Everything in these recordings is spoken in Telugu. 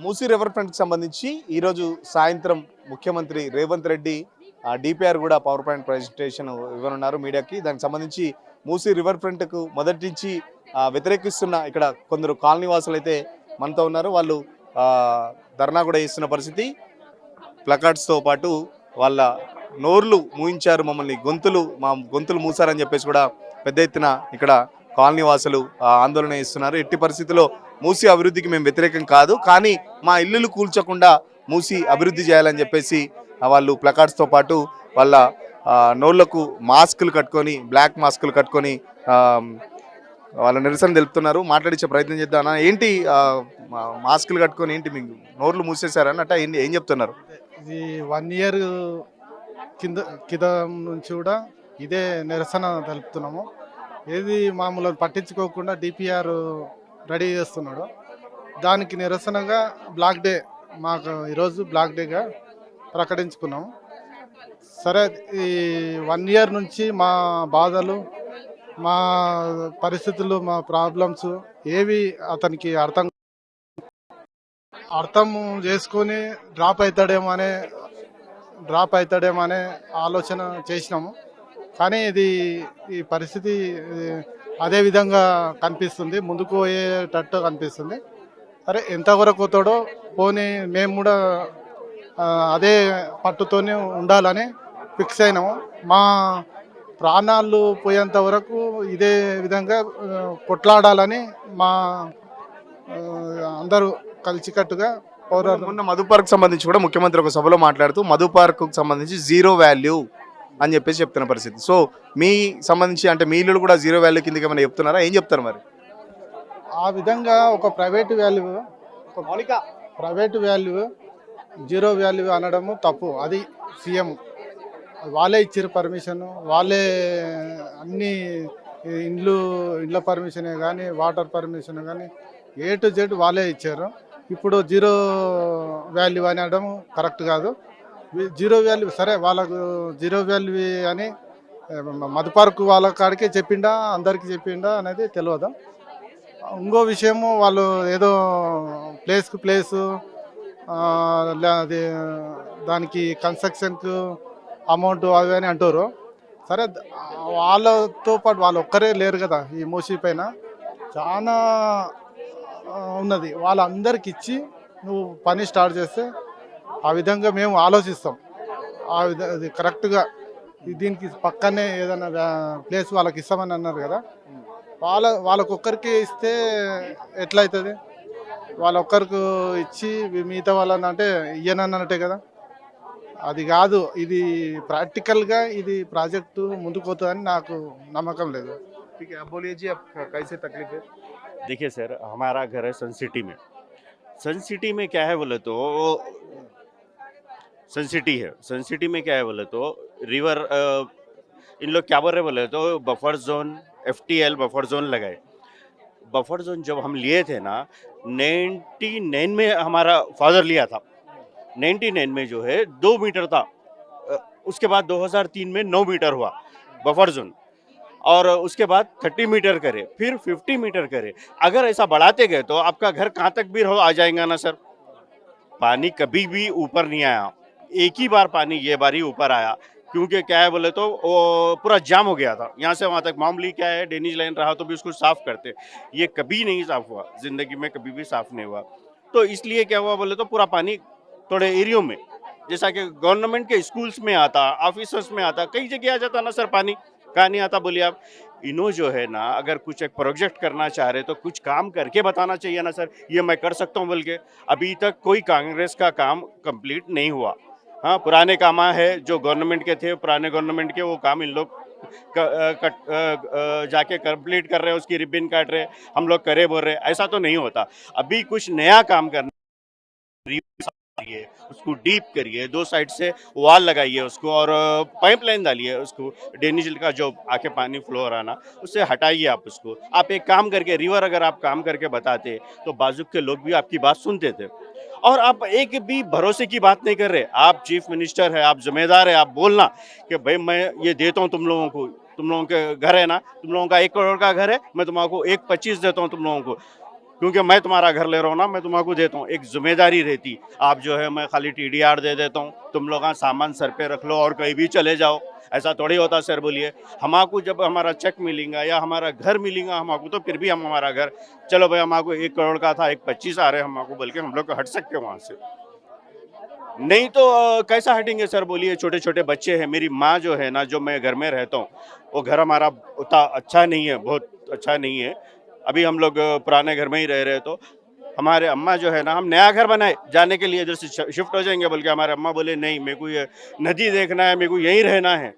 మూసీ రివర్ ఫ్రంట్కి సంబంధించి ఈరోజు సాయంత్రం ముఖ్యమంత్రి రేవంత్ రెడ్డి డిపిఆర్ కూడా పవర్ పాయింట్ ప్రజెంటేషన్ ఇవ్వనున్నారు మీడియాకి. దానికి సంబంధించి మూసీ రివర్ ఫ్రంట్కు మొదటి నుంచి వ్యతిరేకిస్తున్న ఇక్కడ కొందరు కాలనీ వాసులు అయితే మనతో ఉన్నారు. వాళ్ళు ధర్నా కూడా ఇస్తున్న పరిస్థితి. ప్లకార్డ్స్తో పాటు వాళ్ళ నోర్లు మూయించారు, మమ్మల్ని మా గొంతులు మూసారని చెప్పేసి కూడా పెద్ద ఎత్తున ఇక్కడ కాలనీ వాసులు ఆందోళన ఇస్తున్నారు. ఎట్టి పరిస్థితుల్లో మూసీ అభివృద్ధికి మేము వ్యతిరేకం కాదు, కానీ మా ఇల్లులు కూల్చకుండా మూసీ అభివృద్ధి చేయాలని చెప్పేసి వాళ్ళు ప్లకార్డ్స్తో పాటు వాళ్ళ నోళ్లకు మాస్కులు కట్టుకొని, బ్లాక్ మాస్కులు కట్టుకొని వాళ్ళ నిరసన తెలుపుతున్నారు. మాట్లాడించే ప్రయత్నం చేద్దాం. ఏంటి మాస్కులు కట్టుకొని ఏంటి మీకు నోర్లు మూసేశారన్నట్ట ఏం చెప్తున్నారు? ఇది 1 ఇయర్ కింద నుంచి కూడా ఇదే నిరసన తెలుపుతున్నాము. ఏది మామూలు పట్టించుకోకుండా డిపిఆర్ రెడీ చేస్తున్నాడు. దానికి నిరసనగా బ్లాక్ డే మాకు ఈరోజు బ్లాక్ డేగా ప్రకటించుకున్నాము. సరే, ఈ 1 ఇయర్ నుంచి మా బాధలు, మా పరిస్థితులు, మా ప్రాబ్లమ్స్ ఏవి అతనికి అర్థం చేసుకొని డ్రాప్ అవుతాడేమో అనే ఆలోచన చేసినాము. కానీ ఈ పరిస్థితి అదే విధంగా కనిపిస్తుంది, ముందుకు పోయేటట్టు కనిపిస్తుంది. సరే, ఎంతవరకు పోతాడో పోనీ, మేము కూడా అదే పట్టుతోనే ఉండాలని ఫిక్స్ అయినాము. మా ప్రాణాలు పోయేంత వరకు ఇదే విధంగా కొట్లాడాలని మా అందరూ కలిసికట్టుగా మొన్న మధు పార్క్ సంబంధించి కూడా ముఖ్యమంత్రి ఒక సభలో మాట్లాడుతూ మధు పార్క్ సంబంధించి జీరో వాల్యూ అని చెప్పేసి చెప్తున్న పరిస్థితి. సో మీ సంబంధించి అంటే మీ ఇల్లు కూడా జీరో వాల్యూ కిందకి ఏమైనా చెప్తున్నారా? ఏం చెప్తారు మరి? ఆ విధంగా ఒక ప్రైవేట్ వాల్యూ జీరో వాల్యూ అనడము తప్పు. అది సీఎం వాళ్ళే ఇచ్చారు పర్మిషన్, వాళ్ళే అన్ని ఇండ్ల పర్మిషనే కానీ, వాటర్ పర్మిషన్ కానీ A to Z వాళ్ళే ఇచ్చారు. ఇప్పుడు జీరో వాల్యూ అనడం కరెక్ట్ కాదు. జీరో వాల్యూ సరే, వాళ్ళకు జీరో వాల్యూ అని మధు పార్క్ వాళ్ళ కాడికే చెప్పిండా, అందరికీ చెప్పిండా అనేది తెలియదు. ఇంకో విషయము, వాళ్ళు ఏదో ప్లేస్కు ప్లేసు అది దానికి కన్స్ట్రక్షన్కు అమౌంట్ అవి అని అంటారు. సరే, వాళ్ళతో పాటు వాళ్ళు ఒక్కరే లేరు కదా, ఈ మూసీ పైన చాలా ఉన్నది. వాళ్ళందరికి ఇచ్చి నువ్వు పని స్టార్ట్ చేస్తే ఆ విధంగా మేము ఆలోచిస్తాం. అది కరెక్ట్గా దీనికి పక్కనే ఏదైనా ప్లేస్ వాళ్ళకి ఇస్తామని అన్నారు కదా, వాళ్ళకొక్కరికి ఇస్తే ఎట్లయితుంది? వాళ్ళొక్కరికి ఇచ్చి మిగతా వాళ్ళని అంటే ఇయ్యనన్నట్టే కదా. అది కాదు, ఇది ప్రాక్టికల్గా ఇది ప్రాజెక్టు ముందుకు పోతుందని నాకు నమ్మకం లేదు. देखिए सर, हमारा घर है सन सिटी में। सन सिटी में क्या है बोले तो सन सिटी है। सन सिटी में क्या है बोले तो रिवर इन लोग क्या बोल रहे बोले तो buffer zone FTL buffer zone लगाए। बफर जोन जब हम लिए थे ना 99 में हमारा फादर लिया था। 99 में जो है 2 मीटर था, उसके बाद 2003 में 9 मीटर हुआ बफर जोन, और उसके बाद 30 मीटर करे, फिर 50 मीटर करे। अगर ऐसा बढ़ाते गए तो आपका घर कहाँ तक भी आ जाएगा ना सर। पानी कभी भी ऊपर नहीं आया, एक ही बार पानी ये बार ही ऊपर आया, क्योंकि क्या है बोले तो वो पूरा जाम हो गया था यहाँ से वहाँ तक। मामूली क्या है, ड्रेनेज लाइन रहा तो भी उसको साफ करते, ये कभी नहीं साफ हुआ, जिंदगी में कभी भी साफ नहीं हुआ। तो इसलिए क्या हुआ बोले तो पूरा पानी थोड़े एरियो में, जैसा कि गवर्नमेंट के स्कूल्स में आता, ऑफिसर्स में आता, कई जगह आ जाता ना सर पानी। कहाँ नहीं आता बोलिए आप? इन्हों जो है ना, अगर कुछ एक प्रोजेक्ट करना चाह रहे तो कुछ काम करके बताना चाहिए ना सर, ये मैं कर सकता हूँ बोल के। अभी तक कोई कांग्रेस का काम कंप्लीट नहीं हुआ। हाँ, पुराने काम है जो गवर्नमेंट के थे, पुराने गवर्नमेंट के वो काम इन लोग जाके कंप्लीट कर रहे हैं, उसकी रिबन काट रहे, हम लोग करे बोल रहे। ऐसा तो नहीं होता। अभी कुछ नया काम करना, उसको डीप करिए, 2 साइड से वॉल लगाइए उसको, और पाइपलाइन डालिए उसको, ड्रेनेज का जो आके पानी फ्लो हो रहा ना, उससे हटाइए आप उसको। आप एक काम करके, रिवर अगर आप काम करके बताते तो बाजू के लोग भी आपकी बात सुनते थे। और आप एक भी भरोसे की बात नहीं कर रहे। आप चीफ मिनिस्टर है, आप जिम्मेदार है, आप बोलना कि भाई मैं ये देता हूँ तुम लोगों को, तुम लोगों के घर है ना, तुम लोगों का 1 करोड़ का घर है, मैं तुम्हारा 1.25 देता हूँ तुम लोगों को, क्योंकि मैं तुम्हारा घर ले रहा हूँ ना, मैं तुम्हारा देता हूँ, एक जिम्मेदारी रहती। आप जो है मैं खाली TDR दे देता हूँ, तुम लोग सामान सर पे रख लो और कहीं भी चले जाओ, ऐसा थोड़ी होता सर। बोलिए हमको जब हमारा चेक मिलेगा या हमारा घर मिलेगा हमको, तो फिर भी हम हमारा घर, चलो भाई हमको 1 करोड़ का था 1.25 आ रहे हमको, बल्कि हम लोग हट सकते हैं वहाँ से। नहीं तो कैसा हटेंगे सर बोलिए। छोटे छोटे बच्चे हैं, मेरी माँ जो है ना, जो मैं घर में रहता हूँ, वो घर हमारा उतना अच्छा नहीं है, बहुत अच्छा नहीं है। अभी हम लोग पुराने घर में ही रह रहे, तो हमारे अम्मा जो है ना, हम नया घर बनाए जाने के लिए इधर से शिफ्ट हो जाएंगे, बल्कि हमारे अम्मा बोले नहीं, मेरे को ये नदी देखना है, मेरे को यहीं रहना है,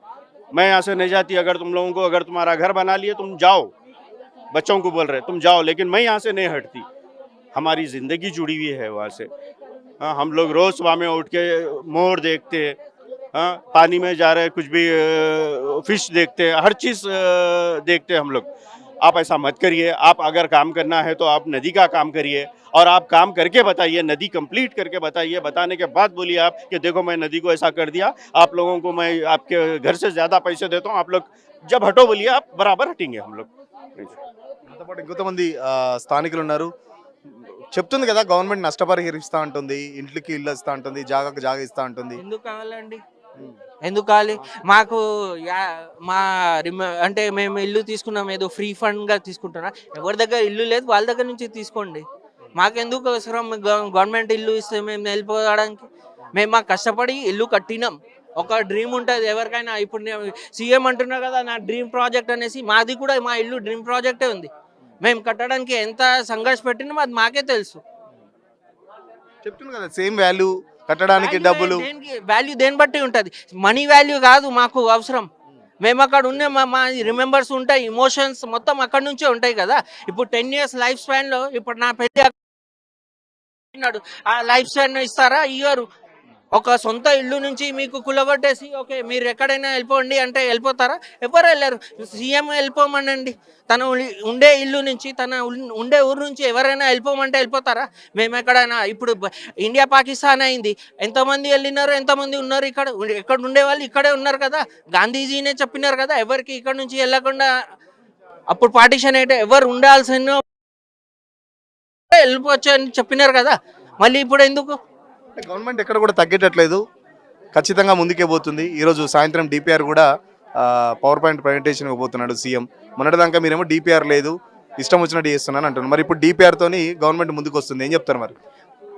मैं यहाँ से नहीं जाती। अगर तुम लोगों को, अगर तुम्हारा घर बना लिए तुम जाओ, बच्चों को बोल रहे तुम जाओ, लेकिन मैं यहाँ से नहीं हटती। हमारी ज़िंदगी जुड़ी हुई है वहाँ से। हाँ, हम लोग रोज़ सुबह में उठ के मोर देखते हैं, हाँ, पानी में जा रहे कुछ भी फिश देखते हैं, हर चीज़ देखते हैं हम लोग। आप ऐसा मत करिए। आप अगर काम करना है तो आप नदी का काम करिए, और आप काम करके बताइए, नदी कंप्लीट करके बताइए। बताने के बाद बोलिए आप कि देखो मैं नदी को ऐसा कर दिया, आप लोगों को मैं आपके घर से ज़्यादा पैसे देता हूँ, आप लोग जब हटो बोलिए, आप बराबर हटेंगे हम लोग। మనతో పాటు ఇంకొంతమంది స్థానికులు ఉన్నారు. చెప్తుంది కదా గవర్నమెంట్ నష్టపరిహరిస్తా ఉంటుంది, ఇంట్లోకి ఇల్లు ఇస్తా ఉంటుంది, జాగాకు జాగా ఇస్తా ఉంటుంది. ఎందుకు కావాలండి? ఎందుకు కావాలి? మాకు మా అంటే మేము ఇల్లు తీసుకున్నాం, ఏదో ఫ్రీ ఫండ్గా తీసుకుంటున్నా. ఎవరి దగ్గర ఇల్లు లేదు వాళ్ళ దగ్గర నుంచి తీసుకోండి. మాకెందుకు అవసరం గవర్నమెంట్ ఇల్లు ఇస్తే మేము వెళ్ళిపోవడానికి? మేము మాకు కష్టపడి ఇల్లు కట్టినాం. ఒక డ్రీమ్ ఉంటుంది ఎవరికైనా. ఇప్పుడు నేను సీఎం అంటున్నా కదా నా డ్రీమ్ ప్రాజెక్ట్ అనేసి, మాది కూడా మా ఇల్లు డ్రీమ్ ప్రాజెక్టే ఉంది. మేము కట్టడానికి ఎంత సంఘర్ష పెట్టినామో అది మాకే తెలుసు. చెప్తుంది కదా సేమ్ వాల్యూ కట్టడానికి డబ్బులు. వాల్యూ దేని బట్టి ఉంటుంది, మనీ వాల్యూ కాదు మాకు అవసరం. మేము అక్కడ ఉన్న మా రిమెంబర్స్ ఉంటాయి, ఇమోషన్స్ మొత్తం అక్కడ నుంచే ఉంటాయి కదా. ఇప్పుడు 10 years లైఫ్ స్పాన్లో ఇప్పుడు నా పెళ్లి అన్నాడు, ఆ లైఫ్ స్పాన్ ఇస్తారా? ఇయ్యరు. ఒక సొంత ఇల్లు నుంచి మీకు కులగొట్టేసి ఓకే మీరు ఎక్కడైనా వెళ్ళిపోండి అంటే వెళ్ళిపోతారా? ఎవరు వెళ్ళారు. సీఎం వెళ్ళిపోమనండి, తన ఉండే ఇల్లు నుంచి, తన ఉండే ఊరు నుంచి ఎవరైనా వెళ్ళిపోమంటే వెళ్ళిపోతారా? మేము ఎక్కడైనా ఇప్పుడు ఇండియా పాకిస్తాన్ అయింది, ఎంతమంది వెళ్ళినారు, ఎంతమంది ఉన్నారు ఇక్కడ? ఎక్కడ ఉండేవాళ్ళు ఇక్కడే ఉన్నారు కదా. గాంధీజీనే చెప్పినారు కదా ఎవరికి ఇక్కడ నుంచి వెళ్ళకుండా. అప్పుడు పార్టీషన్ అయితే ఎవరు ఉండాల్సిన వెళ్ళిపోవచ్చు అని చెప్పినారు కదా. మళ్ళీ ఇప్పుడు ఎందుకు? గవర్నమెంట్ ఎక్కడ కూడా తగ్గేటట్లేదు, ఖచ్చితంగా ముందుకే పోతుంది. ఈరోజు సాయంత్రం DPR కూడా పవర్ పాయింట్ ప్రజెంటేషన్ ఇవ్వబోతున్నాడు సీఎం. మొన్నటిదాకా మీరేమో DPR లేదు, ఇష్టం వచ్చినట్టు చేస్తున్నాను అంటున్నారు. మరి ఇప్పుడు DPR తోని గవర్నమెంట్ ముందుకు వస్తుంది, ఏం చెప్తారు మరి?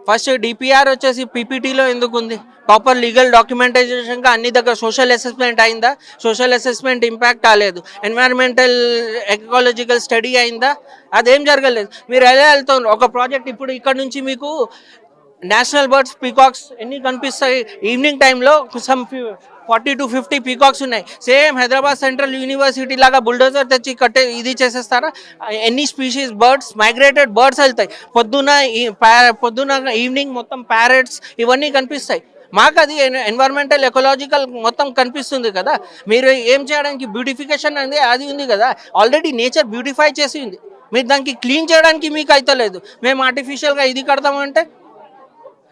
ఫస్ట్ DPR వచ్చేసి PPTలో ఎందుకు ఉంది? ప్రాపర్ లీగల్ డాక్యుమెంటైజేషన్గా అన్ని దగ్గర సోషల్ అసెస్మెంట్ అయిందా? సోషల్ అసెస్మెంట్ ఇంపాక్ట్ కాలేదు. ఎన్వైరన్మెంటల్ ఎకాలజికల్ స్టడీ అయిందా? అదేం జరగలేదు. మీరు ఎలా వెళ్తున్నారు? ఒక ప్రాజెక్ట్ ఇప్పుడు ఇక్కడ నుంచి మీకు నేషనల్ బర్డ్స్ పీకాక్స్ ఎన్ని కనిపిస్తాయి ఈవినింగ్ టైంలో? సమ్ 40 to 50 పీకాక్స్ ఉన్నాయి. సేమ్ హైదరాబాద్ సెంట్రల్ యూనివర్సిటీ లాగా బుల్డోజర్ తెచ్చి కట్టే ఇది చేసేస్తారా? ఎన్ని స్పీషీస్ బర్డ్స్, మైగ్రేటెడ్ బర్డ్స్ వెళ్తాయి పొద్దున ఈవినింగ్ మొత్తం ప్యారెట్స్ ఇవన్నీ కనిపిస్తాయి. మాకు అది ఎన్వైరన్మెంటల్ ఎకలాజికల్ మొత్తం కనిపిస్తుంది కదా. మీరు ఏం చేయడానికి బ్యూటిఫికేషన్ అనేది అది ఉంది కదా, ఆల్రెడీ నేచర్ బ్యూటిఫై చేసి ఉంది. మీరు దానికి క్లీన్ చేయడానికి మీకు అయితలేదు. మేము ఆర్టిఫిషియల్గా ఇది కడతామంటే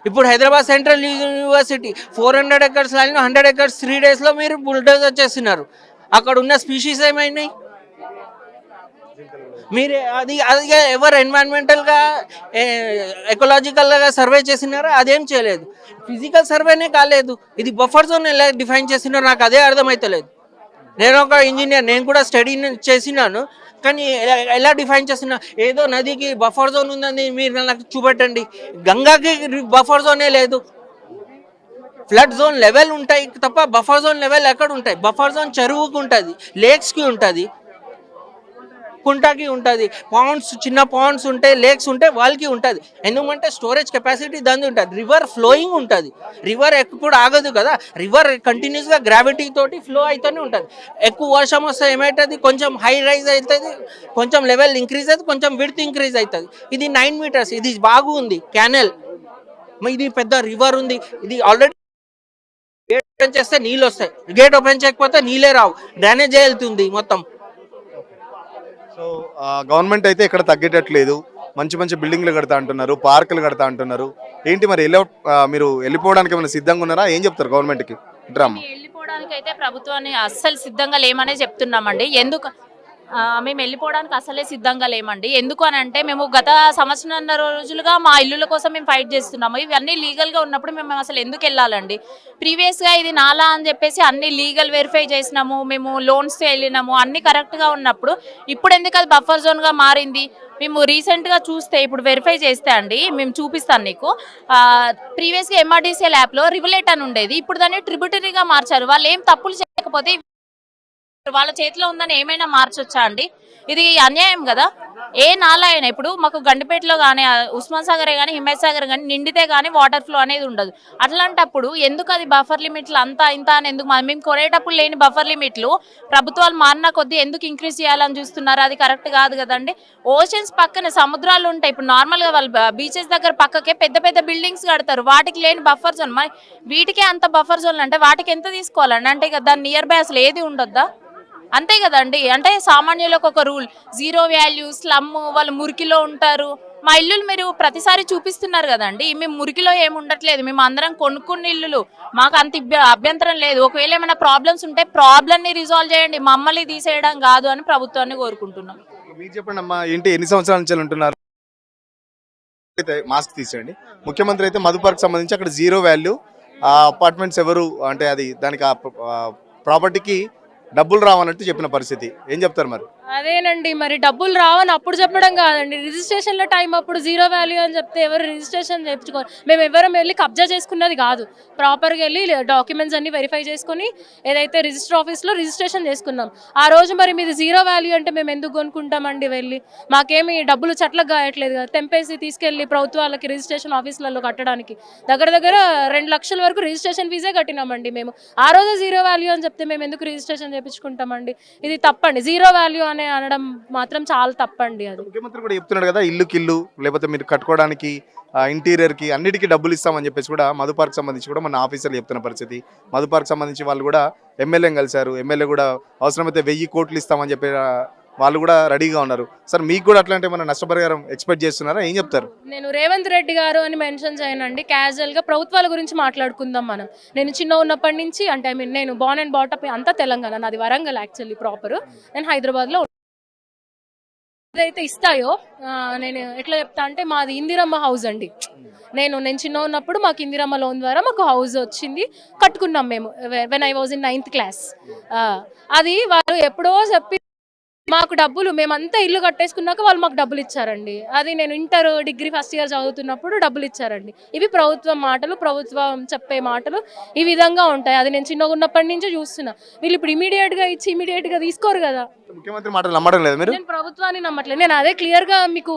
ఇప్పుడు Hyderabad central university 400 acres line 100 acres 3 daysలో మీరు బుల్డోజర్ చేస్తున్నారు. అక్కడ ఉన్న స్పీషీస్ ఏమైనాయి? మీరు అది ఎవరు ఎన్వైరన్మెంటల్గా ఎకలాజికల్గా సర్వే చేసినారో అదేం చేయలేదు. ఫిజికల్ సర్వేనే కాలేదు. ఇది బఫర్ జోన్ ఎలా డిఫైన్ చేసినారో నాకు అదే అర్థమవుతలేదు. నేను ఒక ఇంజనీర్, నేను కూడా స్టడీ చేసినాను, కానీ ఎలా డిఫైన్ చేస్తున్నా? ఏదో నదికి బఫర్ జోన్ ఉందని మీరు నాకు చూపెట్టండి. గంగాకి బఫర్ జోనే లేదు. ఫ్లడ్ జోన్ లెవెల్ ఉంటాయి తప్ప బఫర్ జోన్ లెవెల్ ఎక్కడ ఉంటాయి? బఫర్ జోన్ చెరువుకి ఉంటుంది, లేక్స్కి ఉంటుంది, కుంటకి ఉంటుంది, పాండ్స్ చిన్న పాండ్స్ ఉంటాయి, లేక్స్ ఉంటాయి వాళ్ళకి ఉంటుంది. ఎందుకంటే స్టోరేజ్ కెపాసిటీ దాని ఉంటుంది. రివర్ ఫ్లోయింగ్ ఉంటుంది, రివర్ ఎప్పుడు ఆగదు కదా. రివర్ కంటిన్యూస్గా గ్రావిటీ తోటి ఫ్లో అవుతూనే ఉంటుంది. ఎక్కువ వర్షం వస్తే ఏమవుతుంది? కొంచెం హై రైజ్ అవుతుంది, కొంచెం లెవెల్ ఇంక్రీజ్ అవుతుంది, కొంచెం విడ్త్ ఇంక్రీజ్ అవుతుంది. ఇది 9 meters, ఇది బాగుంది క్యానల్. ఇది పెద్ద రివర్ ఉంది. ఇది ఆల్రెడీ గేట్ ఓపెన్ చేస్తే నీళ్ళు వస్తాయి, గేట్ ఓపెన్ చేయకపోతే నీళ్ళే రావు, డ్రైనేజ్ వెళ్తుంది మొత్తం. సో గవర్నమెంట్ అయితే ఇక్కడ తగ్గేటట్లేదు, మంచి మంచి బిల్డింగ్లు కడతా అంటున్నారు, పార్కులు కడతా అంటున్నారు. ఏంటి మరి మీరు వెళ్ళిపోవడానికి ఏమైనా సిద్ధంగా ఉన్నారా? ఏం చెప్తారు గవర్నమెంట్కి? వెళ్ళిపోవడానికి అయితే ప్రభుత్వాన్ని అస్సలు సిద్ధంగా లేమనే చెప్తున్నామండి. మేము వెళ్ళిపోవడానికి అసలే సిద్ధంగా లేమండి. ఎందుకు అని అంటే మేము గత సంవత్సరంన్నర రోజులుగా మా ఇల్లుల కోసం మేము ఫైట్ చేస్తున్నాము. ఇవన్నీ లీగల్గా ఉన్నప్పుడు మేము అసలు ఎందుకు వెళ్ళాలండి? ప్రీవియస్గా ఇది నాలా అని చెప్పేసి అన్ని లీగల్ వెరిఫై చేసినాము, మేము లోన్స్ వెళ్ళినాము, అన్ని కరెక్ట్గా ఉన్నప్పుడు ఇప్పుడు ఎందుకు అది బఫర్ జోన్గా మారింది? మేము రీసెంట్గా చూస్తే ఇప్పుడు వెరిఫై చేస్తే అండి, మేము చూపిస్తాను నీకు. ప్రీవియస్గా ఎంఆర్డీసీఎల్ యాప్లో రివలేట్ అని ఉండేది, ఇప్పుడు దాన్ని ట్రిబ్యూటరీగా మార్చారు. వాళ్ళు ఏం తప్పులు చేయకపోతే వాళ్ళ చేతిలో ఉందని ఏమైనా మార్చొచ్చా అండి? ఇది అన్యాయం కదా. ఏ నాలా అయినా ఇప్పుడు మాకు గండిపేటలో కానీ ఉస్మాన్ సాగర్ కానీ హిమాయత్ సాగర్ కానీ నిండితే కానీ వాటర్ ఫ్లో అనేది ఉండదు. అట్లాంటప్పుడు ఎందుకు అది బఫర్ లిమిట్లు అంతా ఇంత అని ఎందుకు మేము కొనేటప్పుడు లేని బఫర్ లిమిట్లు ప్రభుత్వాలు మారిన కొద్దీ ఎందుకు ఇంక్రీజ్ చేయాలని చూస్తున్నారు? అది కరెక్ట్ కాదు కదండి. ఓషన్స్ పక్కన సముద్రాలు ఉంటాయి. ఇప్పుడు నార్మల్గా వాళ్ళు బీచెస్ దగ్గర పక్కకే పెద్ద పెద్ద బిల్డింగ్స్ కడతారు, వాటికి లేని బఫర్ జోన్. మరి వీటికే అంత బఫర్ జోన్ అంటే వాటికి ఎంత తీసుకోవాలండి? అంటే దాని నియర్ బై అసలు ఏది ఉండొద్దా? అంతే కదండి. అంటే సామాన్యులకు ఒక రూల్, జీరో వాల్యూ, స్లమ్, వాళ్ళు మురికిలో ఉంటారు. మా ఇల్లులు మీరు ప్రతిసారి చూపిస్తున్నారు కదండి, మేము మురికిలో ఏమి ఉండట్లేదు, మేము అందరం కొనుక్కున్న ఇల్లులు, మాకు అంత అభ్యంతరం లేదు. ఒకవేళ ఏమైనా ప్రాబ్లమ్స్ ఉంటే ప్రాబ్లమ్ని రిజాల్వ్ చేయండి, మమ్మల్ని తీసేయడం కాదు అని ప్రభుత్వాన్ని కోరుకుంటున్నాం. మీరు చెప్పండి అమ్మా, ఏంటి ఎన్ని సంవత్సరాల నుంచి ఉంటున్నారు? మాస్క్ తీసేయండి. ముఖ్యమంత్రి అయితే మధుపార్క్ సంబంధించి అక్కడ జీరో వాల్యూ అపార్ట్మెంట్స్ ఎవరు అంటే అది దానికి ప్రాపర్టీకి డబ్బులు రావన్నట్టు చెప్పిన పరిస్థితి, ఏం చెప్తారు మరి? అదేనండి, మరి డబ్బులు రావని అప్పుడు చెప్పడం కాదండి, రిజిస్ట్రేషన్లో టైం అప్పుడు జీరో వాల్యూ అని చెప్తే ఎవరు రిజిస్ట్రేషన్ చేయించుకోవాలి. మేము ఎవరం వెళ్ళి కబ్జా చేసుకున్నది కాదు, ప్రాపర్గా వెళ్ళి డాక్యుమెంట్స్ అన్ని వెరిఫై చేసుకుని ఏదైతే రిజిస్టర్ ఆఫీస్లో రిజిస్ట్రేషన్ చేసుకున్నాం. ఆ రోజు మరి మీది జీరో వాల్యూ అంటే మేము ఎందుకు కొనుక్కుంటామండి? వెళ్ళి మాకేమి డబ్బులు చెట్లకు గాయట్లేదు కదా, తెంపేసి తీసుకెళ్ళి ప్రభుత్వాలకి రిజిస్ట్రేషన్ ఆఫీసులలో కట్టడానికి దగ్గర దగ్గర 2 లక్షల వరకు రిజిస్ట్రేషన్ ఫీజే కట్టినామండి మేము. ఆ రోజు జీరో వాల్యూ అని చెప్తే మేము ఎందుకు రిజిస్ట్రేషన్ చేయించుకుంటామండి? ఇది తప్పండి. జీరో వాల్యూ అనే అనడం మాత్రం చాలా తప్పండి. అది ముఖ్యమంత్రి కూడా చెప్తున్నాడు కదా, ఇల్లుకి ఇల్లు లేకపోతే మీరు కట్టుకోవడానికి ఇంటీరియర్ కి అన్నిటికీ డబ్బులు ఇస్తామని చెప్పేసి కూడా మధుపార్క్ సంబంధించి కూడా మన ఆఫీసర్లు చెప్తున్న పరిస్థితి. మధుపార్క్ సంబంధించి వాళ్ళు కూడా ఎమ్మెల్యేని కలిశారు, ఎమ్మెల్యే కూడా అవసరమైతే 1000 కోట్లు ఇస్తామని చెప్పి వాళ్ళు కూడా రెడీగా ఉన్నారు. సార్ మీకు కూడా అట్లాంటి మన నష్టపరిహారం ఎక్స్పెక్ట్ చేస్తున్నారా? ఏం చెప్తారు? నేను రేవంత్ రెడ్డి గారు అని మెన్షన్ చేయనండి, క్యాజువల్గా ప్రభుత్వాల గురించి మాట్లాడుకుందాం మనం. నేను చిన్న ఉన్నప్పటి నుంచి అంటే నేను బార్న్ అండ్ బాటప్ అంతా తెలంగాణ, నాది వరంగల్ యాక్చువల్లీ ప్రాపర్. నేను హైదరాబాద్లో ఏదైతే ఇస్తాయో నేను ఎట్లా చెప్తా అంటే మాది ఇందిరమ్మ హౌస్ అండి. నేను చిన్న ఉన్నప్పుడు మాకు ఇందిరమ్మ లోన్ ద్వారా మాకు హౌస్ వచ్చింది, కట్టుకున్నాం మేము. When I was in 9th class. అది వాళ్ళు ఎప్పుడో చెప్పి మాకు డబ్బులు మేమంతా ఇల్లు కట్టేసుకున్నాక వాళ్ళు మాకు డబ్బులు ఇచ్చారండి. అది నేను ఇంటర్ డిగ్రీ ఫస్ట్ ఇయర్ చదువుతున్నప్పుడు డబ్బులు ఇచ్చారండి. ఇవి ప్రభుత్వం మాటలు, ప్రభుత్వం చెప్పే మాటలు ఈ విధంగా ఉంటాయి. అది నేను చిన్నగా ఉన్నప్పటి నుంచి చూస్తున్నా. వీళ్ళు ఇప్పుడు ఇమీడియట్గా ఇచ్చి ఇమీడియట్గా తీసుకోరు కదా. ముఖ్యమంత్రి మాటలు నమ్మడం లేదు మీరు? నేను ప్రభుత్వాన్ని నమ్మట్లేదు, నేను అదే క్లియర్ గా మీకు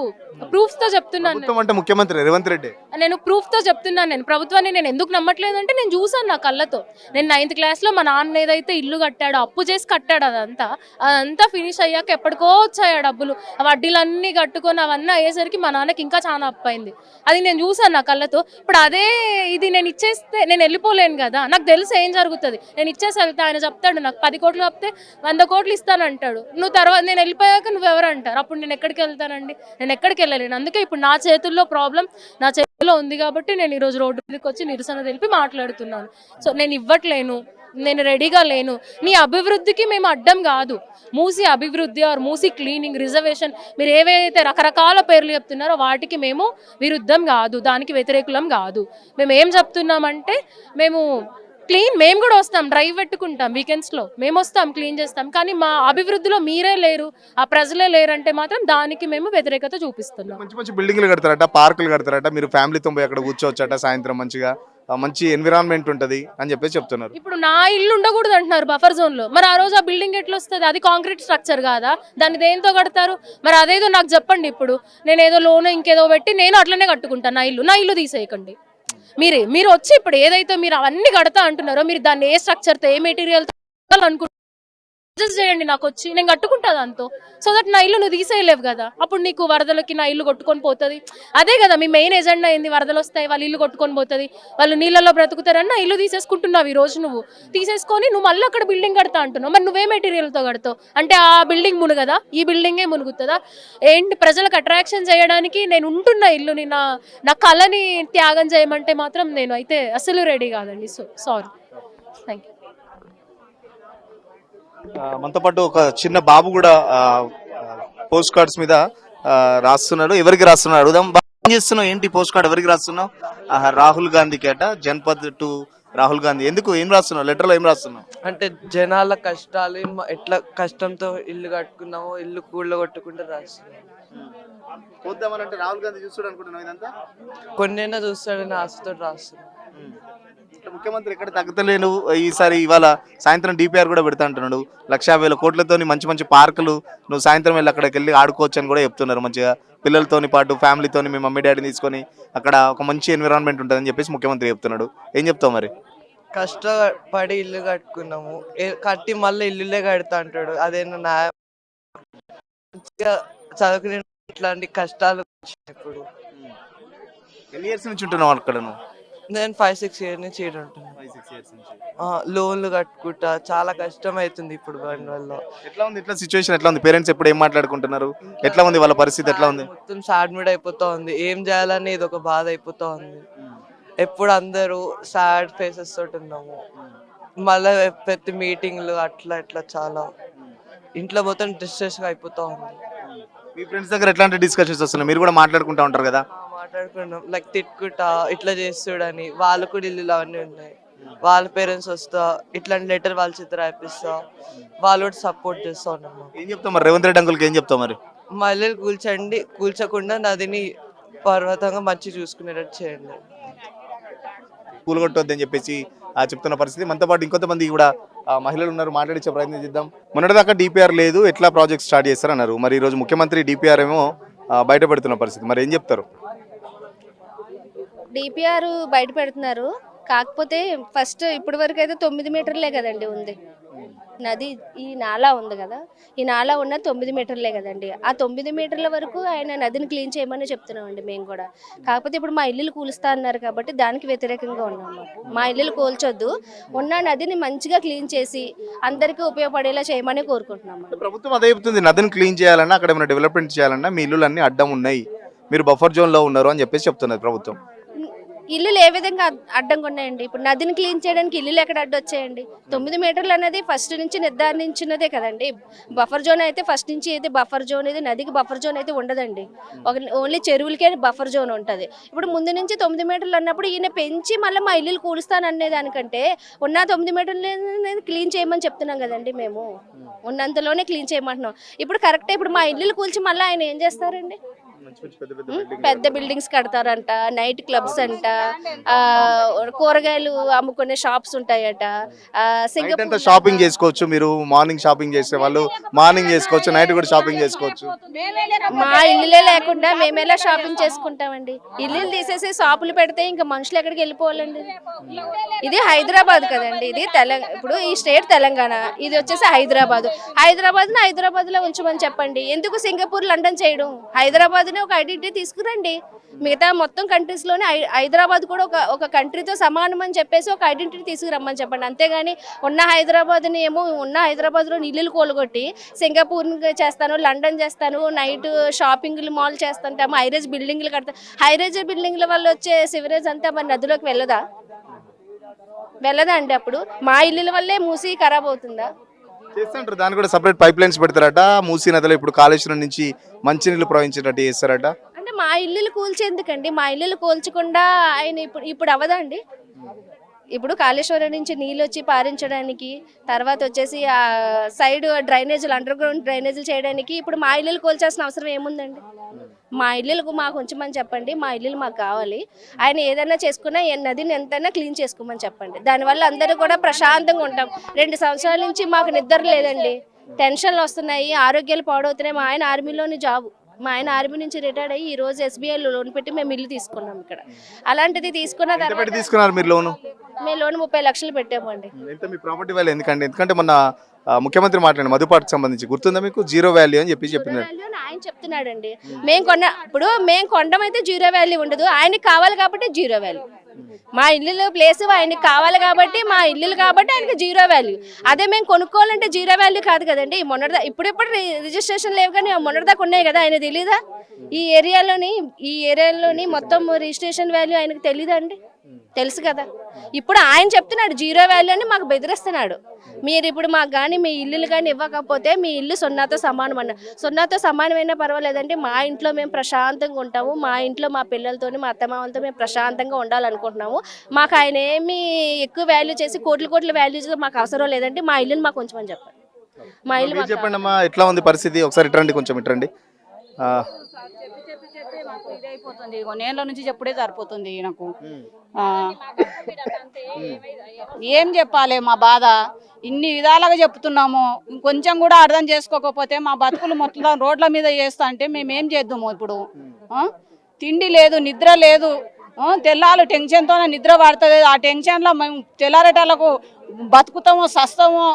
ప్రూఫ్స్ తో చెప్తున్నాను. అంటే ముఖ్యమంత్రి రేవంత్ రెడ్డి నేను ప్రూఫ్ తో చెప్తున్నాను. నేను ప్రభుత్వాన్ని నేను ఎందుకు నమ్మట్లేదు అంటే నేను చూసాను నా కళ్ళతో. నేను 9th క్లాస్లో మా నాన్న ఏదైతే ఇల్లు కట్టాడో, అప్పు చేసి కట్టాడు, అదంతా ఫినిష్ అయ్యాక ఎప్పటికో వచ్చాయి ఆ డబ్బులు. ఆ వడ్డీలన్నీ కట్టుకొని అవన్నీ అయ్యేసరికి మా నాన్నకి ఇంకా చాలా అప్పు అయింది. అది నేను చూసాను నా కళ్ళతో. ఇప్పుడు అదే ఇది నేను ఇచ్చేస్తే నేను వెళ్ళిపోలేను కదా, నాకు తెలుసు ఏం జరుగుతుంది. నేను ఇచ్చేసి వెళ్తా, ఆయన చెప్తాడు నాకు 10 కోట్లు చెప్తే 100 కోట్లు ఇస్తానంటాడు. నువ్వు తర్వాత నేను వెళ్ళిపోయాక నువ్వెవరు అంటారు, అప్పుడు నేను ఎక్కడికి వెళ్తానండి? నేను ఎక్కడికి వెళ్ళలేను. అందుకే ఇప్పుడు నా చేతుల్లో ప్రాబ్లం నా చేతుల్లో ఉంది కాబట్టి నేను ఈరోజు రోడ్డు మీదకి వచ్చి నిరసన తెలిపి మాట్లాడుతున్నాను. సో నేను ఇవ్వట్లేను, నేను రెడీగా లేను. నీ అభివృద్ధికి మేము అడ్డం కాదు. మూసి అభివృద్ధి ఆర్ మూసి క్లీనింగ్, రిజర్వేషన్, మీరు ఏవైతే రకరకాల పేర్లు చెప్తున్నారో వాటికి మేము విరుద్ధం కాదు, దానికి వ్యతిరేకులం కాదు. మేము ఏం చెప్తున్నామంటే మేము కూడా వస్తాం, డ్రైవ్ పెట్టుకుంటాం వీకెండ్స్లో, మేము వస్తాం, క్లీన్ చేస్తాం. కానీ మా అభివృద్ధిలో మీరే లేరు, ఆ ప్రజలే లేరంటే మాత్రం దానికి మేము వ్యతిరేకత చూపిస్తున్నాం. మంచి మంచి బిల్డింగ్లు కడతారట, పార్కులు కడతారట, మీరు ఫ్యామిలీతో పోయి అక్కడ కూర్చోవచ్చట, సాయంత్రం మంచిగా మంచి ఎన్విరాన్మెంట్ ఉంటుంది అని చెప్పేసి చెప్తున్నారు. ఇప్పుడు నా ఇల్లు ఉండకూడదు అంటున్నారు బఫర్ జోన్ లో, మరి ఆ రోజు ఆ బిల్డింగ్ ఎట్లా వస్తుంది? అది కాంక్రీట్ స్ట్రక్చర్ కాదా? దాన్ని దేంతో కడతారు? మరి అదేదో నాకు చెప్పండి. ఇప్పుడు నేను ఏదో లోన్ ఇంకేదో పెట్టి నేను అట్లనే కట్టుకుంటాను నా ఇల్లు తీసేయకండి. మీరు వచ్చి ఇప్పుడు ఏదైతే మీరు అవన్నీ కడతా అంటున్నారో, మీరు దాన్ని ఏ స్ట్రక్చర్తో ఏ మెటీరియల్తో అనుకుంటున్నారు చేయండి, నాకు వచ్చి నేను కట్టుకుంటా దాంతో. సో దట్ నా ఇల్లు నువ్వు తీసేయలేవు కదా. అప్పుడు నీకు వరదలకి నా ఇల్లు కొట్టుకొని పోతుంది. అదే కదా మీ మెయిన్ ఎజెండా ఏంది? వరదలు వస్తాయి, వాళ్ళు ఇల్లు కొట్టుకొని పోతుంది, వాళ్ళు నీళ్ళలో బ్రతుకుతారని నా ఇల్లు తీసేసుకుంటున్నావు. ఈ రోజు నువ్వు తీసేసుకొని నువ్వు మళ్ళీ అక్కడ బిల్డింగ్ కడతా అంటున్నావు. మరి నువ్వే మెటీరియల్తో కడతావు అంటే ఆ బిల్డింగ్ మునుగదా? ఈ బిల్డింగే మునుగుతుందా ఏంటి? ప్రజలకు అట్రాక్షన్ చేయడానికి నేను ఉంటున్న ఇల్లుని, నా కళని త్యాగం చేయమంటే మాత్రం నేను అయితే అసలు రెడీ కాదండి. So sorry, thank you. మనతో పాటు ఒక చిన్న బాబు కూడా పోస్ట్ కార్డ్స్ మీద రాస్తున్నాడు. ఎవరికి రాస్తున్నాడు అడుగుదాం. బాబు, ఏం చేస్తున్నావు? ఏంటి పోస్ట్ కార్డ్ ఎవరికి రాస్తున్నావు? రాహుల్ గాంధీకి అట, జన్పద్ టు రాహుల్ గాంధీ. ఎందుకు ఏం రాస్తున్నావు? లెటర్లో ఏం రాస్తున్నావు? అంటే జనాల కష్టాలు ఎట్లా కష్టంతో ఇల్లు కట్టుకున్నామో ఇల్లు కూడగొట్టుకుంటూ రాస్తున్నాం. పోద్దామని అంటే రాహుల్ గాంధీ చూస్తాడు అనుకుంటున్నావు ఇదంతా? కొన్నైనా చూస్తాడని ఆశతో రాస్తున్నాం. ముఖ్యమంత్రి ఎక్కడ తగ్గలేను. ఈసారి ఇవాళ సాయంత్రం డిపిఆర్ కూడా పెడతా అంటున్నాడు. 1,50,000 కోట్లతో మంచి మంచి పార్కులు నువ్వు సాయంత్రం వెళ్ళి అక్కడికి వెళ్ళి ఆడుకోవచ్చు అని కూడా చెప్తున్నారు. మంచిగా పిల్లలతోని పాటు ఫ్యామిలీతోని మీ మమ్మీ డాడీని తీసుకొని అక్కడ ఒక మంచి ఎన్విరాన్మెంట్ ఉంటుందని చెప్పేసి ముఖ్యమంత్రి చెప్తున్నాడు. ఏం చెప్తావు మరి? కష్టపడి ఇల్లు కట్టుకున్నాము, కట్టి మళ్ళీ ఇల్లులే కడతా అంటాడు. అదేనా న్యాయం? మంచిగా చదువుకునే ఇట్లాంటి కష్టాలు ఇప్పుడు. ఎన్ని ఇయర్స్ నుంచి ఉంటున్నావు అక్కడ నువ్వు? నేను 5-6 years నుంచి ఈడ ఉంటున్నాను. లోన్లు కట్టుకుంటా చాలా కష్టం అవుతుంది ఇప్పుడు దానివల్ల. ఎట్లా ఉంది ఇట్లా సిచ్యువేషన్? ఎట్లా ఉంది? పేరెంట్స్ ఎప్పుడు ఏం మాట్లాడుకుంటున్నారు? ఎట్లా ఉంది వాళ్ళ పరిస్థితి? ఎట్లా ఉంది? మొత్తం సాడ్మిడ్ అయిపోతా ఉంది. ఏం చేయాలని ఇది ఒక బాధ అయిపోతా ఉంది. ఎప్పుడు అందరూ సాడ్ ఫేసెస్ తోటి ఉన్నాము. మళ్ళీ పెద్ద మీటింగ్లు అట్లా ఇట్లా చాలా ఇంట్లో మొత్తం డిస్ట్రెస్ గా అయిపోతా ఉంది. మీ ఫ్రెండ్స్ దగ్గర ఎట్లాంటి డిస్కషన్స్ వస్తున్నాయి? మీరు కూడా మాట్లాడుకుంటా ఉంటారు కదా? మాట్లాడుకున్నాం, లైక్ తిట్టుకుంటా ఇట్లా చేస్తుడని. వాళ్ళు కూడా ఇల్లు అవన్నీ ఉన్నాయి. వాళ్ళ పేరెంట్స్ వస్తా ఇట్లాంటి లెటర్ వాళ్ళ చేత రాయిపిస్తా, వాళ్ళు కూడా సపోర్ట్ చేస్తా ఉన్నాము. ఏం చెప్తావు మరి రేవంత్ రెడ్డి అంకుల్కి? ఏం చెప్తావు మరి? మళ్ళీ కూల్చకుండా నదిని పర్వతంగా మంచి చూసుకునేటట్టు చేయండి. కూలగొట్టొద్దని చెప్పేసి చెప్తున్న పరిస్థితి. మనతో పాటు ఇంకొంతమంది కూడా మహిళలు ఉన్నారు, మాట్లాడించే ప్రయత్నం చేద్దాం. మొన్నటిదాకా డిపిఆర్ లేదు, ఎట్లా ప్రాజెక్ట్ స్టార్ట్ చేస్తారన్నారు. మరి ఈరోజు ముఖ్యమంత్రి డిపిఆర్ ఏమో బయట పెడుతున్న పరిస్థితి. మరి ఏం చెప్తారు? డిపిఆర్ బయట పెడుతున్నారు. కాకపోతే ఫస్ట్ ఇప్పటి వరకు అయితే 9 మీటర్లే కదండి ఉంది నది. ఈ నాలా ఉంది కదా, ఈ నాలా ఉన్న 9 మీటర్లే కదండి. ఆ 9 మీటర్ల వరకు ఆయన నదిని క్లీన్ చేయమని చెప్తున్నామండి మేము కూడా. కాకపోతే ఇప్పుడు మా ఇల్లులు కూలుస్తా అన్నారు కాబట్టి దానికి వ్యతిరేకంగా ఉన్నాం అన్నమాట. మా ఇల్లులు కూల్చొద్దు, ఉన్న నదిని మంచిగా క్లీన్ చేసి అందరికీ ఉపయోగపడేలా చేయమని కోరుకుంటున్నాం. ప్రభుత్వం అదే చెప్తుంది, నదిని క్లీన్ చేయాలన్నా అక్కడ ఏమైనా డెవలప్మెంట్ చేయాలన్నా మీ ఇల్లులన్నీ అడ్డం ఉన్నాయి, మీరు బఫర్ జోన్లో ఉన్నారు అని చెప్పేసి చెప్తున్నది ప్రభుత్వం. ఇల్లులు ఏ విధంగా అడ్డంగా ఉన్నాయండి? ఇప్పుడు నదిని క్లీన్ చేయడానికి ఇల్లులు ఎక్కడ అడ్డు వచ్చాయండి? 9 మీటర్లు అనేది ఫస్ట్ నుంచి నిర్ధారించినదే కదండి. బఫర్ జోన్ అయితే ఫస్ట్ నుంచి అయితే బఫర్ జోన్ ఇది, నదికి బఫర్ జోన్ అయితే ఉండదండి. ఓన్లీ చెరువులకే బఫర్ జోన్ ఉంటుంది. ఇప్పుడు ముందు నుంచి 9 మీటర్లు అన్నప్పుడు ఈయన పెంచి మళ్ళీ మా ఇల్లులు కూలుస్తాననే దానికంటే ఉన్న 9 మీటర్లు క్లీన్ చేయమని చెప్తున్నాం కదండి. మేము ఉన్నంతలోనే క్లీన్ చేయమంటున్నాం. ఇప్పుడు కరెక్టే. ఇప్పుడు మా ఇల్లులు కూల్చి మళ్ళీ ఆయన ఏం చేస్తారండి? పెద్ద బిల్డింగ్స్ కడతారంట, నైట్ క్లబ్స్ అంట, కూరగాయలు అమ్ముకునే షాప్స్ ఉంటాయట. సింగపూర్ షాపింగ్ చేసుకోవచ్చు, మీరు మార్నింగ్ షాపింగ్ చేసే వాళ్ళు మార్నింగ్ చేసుకోవచ్చు, నైట్ కూడా షాపింగ్ చేసుకోవచ్చు. మా ఇల్లులే లేకుండా మేమేలా షాపింగ్ చేసుకుంటామండి? ఇల్లులు తీసేసి షాపులు పెడితే ఇంకా మనుషులు ఎక్కడికి వెళ్ళిపోవాలండి? ఇది హైదరాబాద్ కదండి, ఇది ఇప్పుడు ఈ స్టేట్ తెలంగాణ, ఇది వచ్చేసి హైదరాబాద్ లో ఉంచమని చెప్పండి. ఎందుకు సింగపూర్ లండన్ చేయడం? హైదరాబాద్ ఒక ఐడెంటిటీ తీసుకురండి. మిగతా మొత్తం కంట్రీస్ లోనే హైదరాబాద్ కూడా ఒక కంట్రీతో సమానం అని చెప్పేసి ఒక ఐడెంటిటీ తీసుకురమ్మని చెప్పండి. అంతేగాని ఉన్న హైదరాబాద్ని ఏమో ఉన్న హైదరాబాద్లో ఇల్లులు కూలగొట్టి సింగపూర్ చేస్తాను, లండన్ చేస్తాను, నైట్ షాపింగ్లు మాల్ చేస్తుంటాము, హైరేజ్ బిల్డింగ్లు కడతాం. హైరేజ్ బిల్డింగ్ల వల్ల వచ్చే సివరేజ్ అంతా మరి నదిలోకి వెళ్ళదా అండి? అప్పుడు మా ఇల్లుల వల్లే మూసి ఖరాబ్ అవుతుందా? చేస్తుంటారు, దాన్ని కూడా సపరేట్ పైప్ లైన్స్ పెడతారట. మూసీ నదిలో ఇప్పుడు కాళేశ్వరం నుంచి మంచినీళ్ళు ప్రవహించేటట్టు చేస్తారట. అంటే మా ఇల్లులు కూల్చేందుకండి? మా ఇల్లులు కూల్చకుండా ఆయన ఇప్పుడు అవదండి. ఇప్పుడు కాళేశ్వరం నుంచి నీళ్ళు వచ్చి పారించడానికి, తర్వాత వచ్చేసి ఆ సైడ్ డ్రైనేజీలు, అండర్ గ్రౌండ్ డ్రైనేజీలు చేయడానికి ఇప్పుడు మా ఇల్లులు కూల్చాల్సిన అవసరం ఏముందండి? మా ఇల్లులకు మాకు ఉంచమని చెప్పండి, మా ఇల్లులు మాకు కావాలి. ఆయన ఏదైనా చేసుకున్నా నదిని ఎంతైనా క్లీన్ చేసుకోమని చెప్పండి. దానివల్ల అందరూ కూడా ప్రశాంతంగా ఉంటాం. 2 సంవత్సరాల నుంచి మాకు నిద్ర లేదండి, టెన్షన్లు వస్తున్నాయి, ఆరోగ్యాలు పాడవుతున్నాయి. మా ఆయన ఆర్మీలోని జాబు, మా ఆయన ఆర్మీ నుంచి రిటైర్డ్ అయ్యి ఈ రోజు SBIలో లోన్ పెట్టి మేము ఇల్లు తీసుకున్నాం ఇక్కడ. అలాంటిది తీసుకున్న తర్వాత తీసుకున్నారు మీరు లోను? మేము లోన్ 30 లక్షలు పెట్టామండి. ఎంత మీ ప్రాపర్టీ వాల్యూ? ఎందుకంటే మొన్న ముఖ్యమంత్రి మాట్లాడి మధుపాటికి సంబంధించి గుర్తుందా మీకు? 0 వాల్యూ అని చెప్పినారు. ఆయన చెప్తున్నాడండి. మేము కొండం అయితే 0 వాల్యూ ఉండదు, ఆయనకి కావాలి కాబట్టి 0 వాల్యూ. మా ఇల్లు ప్లేస్ ఆయనకి కావాలి కాబట్టి, మా ఇల్లులు కాబట్టి ఆయనకి 0 వాల్యూ. అదే మేము కొనుక్కోవాలంటే 0 వాల్యూ కాదు కదండి. ఇప్పుడు రిజిస్ట్రేషన్ లేవు, కానీ మొన్నటిదాకా ఉన్నాయి కదా, ఆయన తెలీదా? ఈ ఏరియాలోని మొత్తం రిజిస్ట్రేషన్ వాల్యూ ఆయనకు తెలీదా అండి? తెలుసు కదా. ఇప్పుడు ఆయన చెప్తున్నాడు జీరో వాల్యూ అని మాకు బెదిరిస్తున్నాడు. మీరు ఇప్పుడు మాకు కానీ మీ ఇల్లులు కానీ ఇవ్వకపోతే మీ ఇల్లు సున్నాతో సమానం అన్న. సున్నాతో సమానమైనా పర్వాలేదండి, మా ఇంట్లో మేము ప్రశాంతంగా ఉంటాము, మా ఇంట్లో మా పిల్లలతో మా అత్తమామలతో మేము ప్రశాంతంగా ఉండాలనుకుంటున్నాము. మాకు ఆయన ఏమి ఎక్కువ వాల్యూ చేసి కోట్ల వాల్యూ చేసి మాకు అవసరం లేదండి, మా ఇల్లుని మాకు కొంచెం అని చెప్పండి. మా ఇల్లు మీరు మాకు చెప్పండి అమ్మా, ఎట్లా ఉంది పరిస్థితి? ఒకసారి ఇట్రండి, కొంచెం ఇట్రండి. చెప్పి మాకు ఇదైపోతుంది. నేల నుంచి చెప్పుడే సరిపోతుంది నాకు. ఏం చెప్పాలి మా బాధ? ఇన్ని విధాలుగా చెప్తున్నాము, ఇంకొంచెం కూడా అర్థం చేసుకోకపోతే మా బతుకులు మొత్తం రోడ్ల మీద చేస్తా అంటే మేమేం చేద్దాము ఇప్పుడు? తిండి లేదు, నిద్ర లేదు, తెల్లాలు టెన్షన్తో నిద్ర పడుతుంది. ఆ టెన్షన్లో మేము తెల్లారేటాలకు బతుకుతామో సస్తామో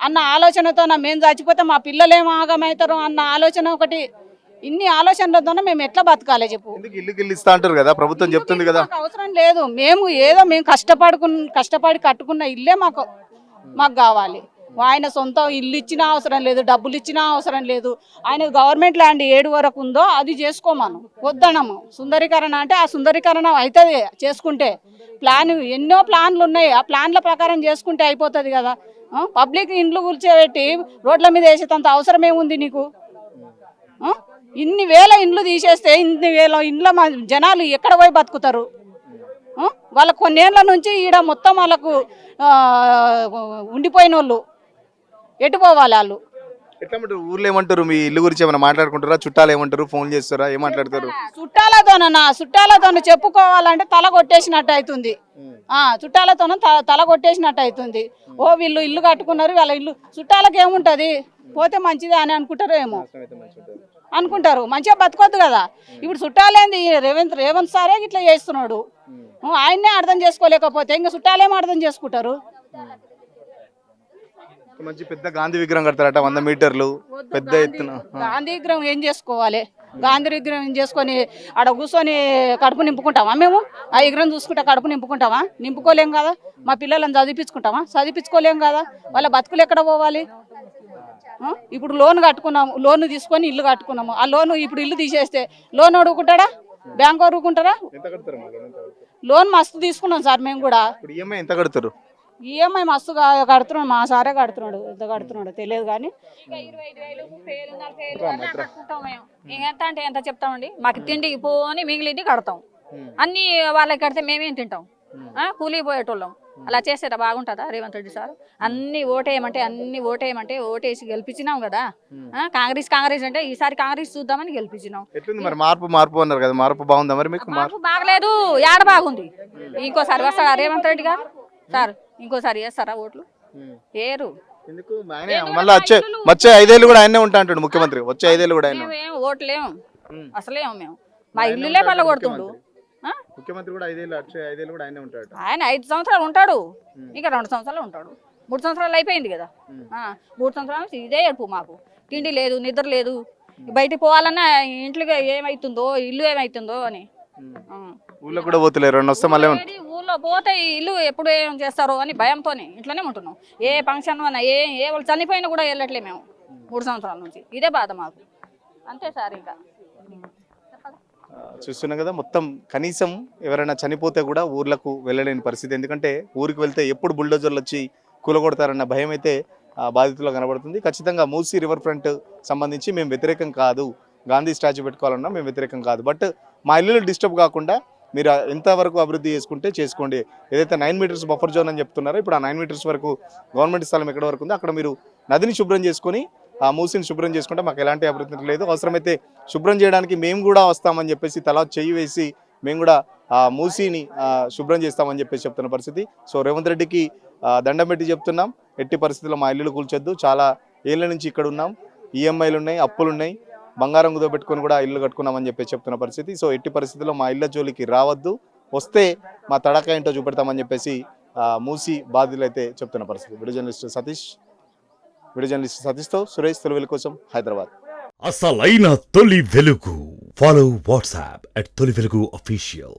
అన్న ఆలోచనతో మేము చచ్చిపోతే మా పిల్లలు ఏం ఆగమవుతారు అన్న ఆలోచన ఒకటి. ఇన్ని ఆలోచనలతోనే మేము ఎట్లా బతకాలి చెప్పు? ఇల్లు ఇస్తా అంటారు కదా, ప్రభుత్వం చెప్తుంది కదా. మాకు అవసరం లేదు, మేము కష్టపడి కట్టుకున్న ఇల్లే మాకు కావాలి. ఆయన సొంత ఇల్లు ఇచ్చినా అవసరం లేదు, డబ్బులు ఇచ్చినా అవసరం లేదు. ఆయన గవర్నమెంట్ ల్యాండ్ 7 వరకు ఉందో అది చేసుకోమను, వద్దనము. సుందరీకరణ అంటే ఆ సుందరీకరణ అవుతుంది చేసుకుంటే. ఎన్నో ప్లాన్లు ఉన్నాయి, ఆ ప్లాన్ల ప్రకారం చేసుకుంటే అయిపోతుంది కదా. పబ్లిక్ ఇండ్లు కూర్చోబెట్టి రోడ్ల మీద వేసేంత అవసరం ఏముంది నీకు? ఇన్ని వేల ఇండ్లు తీసేస్తే ఇన్ని వేల ఇండ్ల జనాలు ఎక్కడ పోయి బతుకుతారు? వాళ్ళ కొన్నేళ్ల నుంచి ఈడ మొత్తం వాళ్ళకు ఉండిపోయిన వాళ్ళు ఎటు పోవాలి? వాళ్ళు ఎట్లా అంటారు? ఊర్లో ఏమంటారు? మీ ఇల్లు గురించి ఏమైనా మాట్లాడుకుంటారా? చుట్టాలు ఏమంటారు? ఫోన్ చేస్తారా? ఏం మాట్లాడతారు? చుట్టాలతో చెప్పుకోవాలంటే తల కొట్టేసినట్టు అవుతుంది. చుట్టాలతో తల కొట్టేసినట్టు అవుతుంది. ఓ వీళ్ళు ఇల్లు కట్టుకున్నారు, వాళ్ళ ఇల్లు చుట్టాలకు ఏముంటది, పోతే మంచిది అని అనుకుంటారు ఏమో. అనుకుంటారు, మంచిగా బతకొద్దు కదా. ఇప్పుడు చుట్టాలేంది రేవంత్ సారే ఇట్లా చేస్తున్నాడు. ఆయన్నే అర్థం చేసుకోలేకపోతే ఇంకా చుట్టాలేమో అర్థం చేసుకుంటారు. మంచి పెద్ద గాంధీ విగ్రహం కడతారట, 100 మీటర్లు పెద్ద ఎత్తున. గాంధీ విగ్రహం ఏం చేసుకోవాలి? గాంధీ విగ్రహం ఏం చేసుకొని ఆడ కూర్చొని కడుపు నింపుకుంటామా మేము? ఆ విగ్రహం చూసుకుంటా కడుపు నింపుకుంటామా? నింపుకోలేం కదా. మా పిల్లలను చదివించుకుంటామా? చదివించుకోలేం కదా. వాళ్ళ బతుకులు ఎక్కడ పోవాలి? ఇప్పుడు లోన్ కట్టుకున్నాము, లోన్ తీసుకొని ఇల్లు కట్టుకున్నాము. ఆ లోన్ ఇప్పుడు ఇల్లు తీసేస్తే లోన్ అడుగుకుంటాడా? బ్యాంక్ అడుగుకుంటారా? లోన్ మస్తు తీసుకున్నాం సార్ మేము కూడా. ఎంత కడతారు? ఈఎంఐ మస్తు కడుతున్నాడు, మా సారే కడుతున్నాడు. ఎంత కడుతున్నాడు తెలియదు కానీ ఎంత అంటే ఎంత చెప్తామండి. మాకు తిండికి పోని మిగిలింది కడతాం, అన్ని వాళ్ళకి కడితే మేమేం తింటాం? కూలికి పోయేటోళ్ళం. అలా చేసేదా బాగుంటుందా రేవంత్ రెడ్డి సార్? అన్ని ఓటేయమంటే ఓటేసి గెలిపించినాం కదా. కాంగ్రెస్ అంటే ఈసారి కాంగ్రెస్ చూద్దామని గెలిపించినాం. మార్పు అన్నారు కదా, మార్పు బాగుందా మరి మీకు? మార్పు బాగలేదు, ఏడ బాగుంది? ఇంకోసారి వస్తాడా రేవంత్ రెడ్డి గారు సార్? ఇంకోసారి వేస్తారా ఓట్లు? ఏరు. మళ్ళీ వచ్చే 5 ఏళ్ళు కూడా ఆయనే ఉంటా అంటాడు ముఖ్యమంత్రి. వచ్చే 5 ఏళ్ళు కూడా ఓట్లేము అసలేము. మేము మా ఇల్లులే పళ్ళ కొడుతుండు. ముఖ్యమంత్రి కూడా 5 ఏళ్ళు కూడా ఆయనే ఉంటాడు. ఆయన 5 సంవత్సరాలు ఉంటాడు, ఇంకా 2 సంవత్సరాలు ఉంటాడు. 3 సంవత్సరాలు అయిపోయింది కదా. 3 సంవత్సరాల నుంచి ఇదే ఏడుపు మాకు. తిండి లేదు, నిద్ర లేదు. బయటికి పోవాలన్నా ఇంట్లో ఏమైతుందో, ఇల్లు ఏమైతుందో అని. ఊళ్ళో కూడా పోతలేరు, ఊళ్ళో పోతే ఇల్లు ఎప్పుడు ఏం చేస్తారో అని భయంతోనే ఇంట్లోనే ఉంటున్నాం. ఏ ఫంక్షన్ అన్నా ఏ వాళ్ళు చనిపోయినా కూడా వెళ్ళట్లే మేము 3 సంవత్సరాల నుంచి. ఇదే బాధ మాకు. అంతే సార్. ఇంకా చూస్తున్నాం కదా, మొత్తం కనీసం ఎవరైనా చనిపోతే కూడా ఊర్లకు వెళ్ళలేని పరిస్థితి. ఎందుకంటే ఊరికి వెళ్తే ఎప్పుడు బుల్డోజర్లు వచ్చి కూలగొడతారన్న భయం అయితే బాధితుల్లో కనబడుతుంది. ఖచ్చితంగా మూసీ రివర్ ఫ్రంట్ సంబంధించి మేము వ్యతిరేకం కాదు, గాంధీ స్టాచ్యూ పెట్టుకోవాలన్నా మేము వ్యతిరేకం కాదు. బట్ మా ఇల్లు డిస్టర్బ్ కాకుండా మీరు ఎంతవరకు అభివృద్ధి చేసుకుంటే చేసుకోండి. ఏదైతే 9 మీటర్స్ బఫర్ జోన్ అని చెప్తున్నారో, ఇప్పుడు ఆ 9 మీటర్స్ వరకు గవర్నమెంట్ స్థలం ఎక్కడ వరకు ఉందో అక్కడ మీరు నదిని శుభ్రం చేసుకొని ఆ మూసిని శుభ్రం చేసుకుంటే మాకు ఎలాంటి అభివృద్ధి లేదు. అవసరమైతే శుభ్రం చేయడానికి మేము కూడా వస్తామని చెప్పేసి తలా చెయ్యి వేసి మేము కూడా ఆ మూసిని శుభ్రం చేస్తామని చెప్పేసి చెప్తున్న పరిస్థితి. సో రేవంత్ రెడ్డికి దండం పెట్టి చెప్తున్నాం, ఎట్టి పరిస్థితుల్లో మా ఇల్లులు కూల్చొద్దు. చాలా ఏళ్ళ నుంచి ఇక్కడ ఉన్నాం, ఈఎంఐలు ఉన్నాయి, అప్పులు ఉన్నాయి, బంగారం కుదోబెట్టుకొని కూడా ఇల్లు కట్టుకున్నామని చెప్పేసి చెప్తున్న పరిస్థితి. సో ఎట్టి పరిస్థితుల్లో మా ఇళ్ళ జోలికి రావద్దు, వస్తే మా తడక ఏంటో చూపెడతామని చెప్పేసి మూసి బాధితులు అయితే చెప్తున్న పరిస్థితి. వీడియో జర్నలిస్ట్ సతీష్తో సురేష్, తెలుగు వెలుగు కోసం, హైదరాబాద్. అసలైన తొలి వెలుగు. ఫాలో వాట్సాప్ @తొలి వెలుగు official.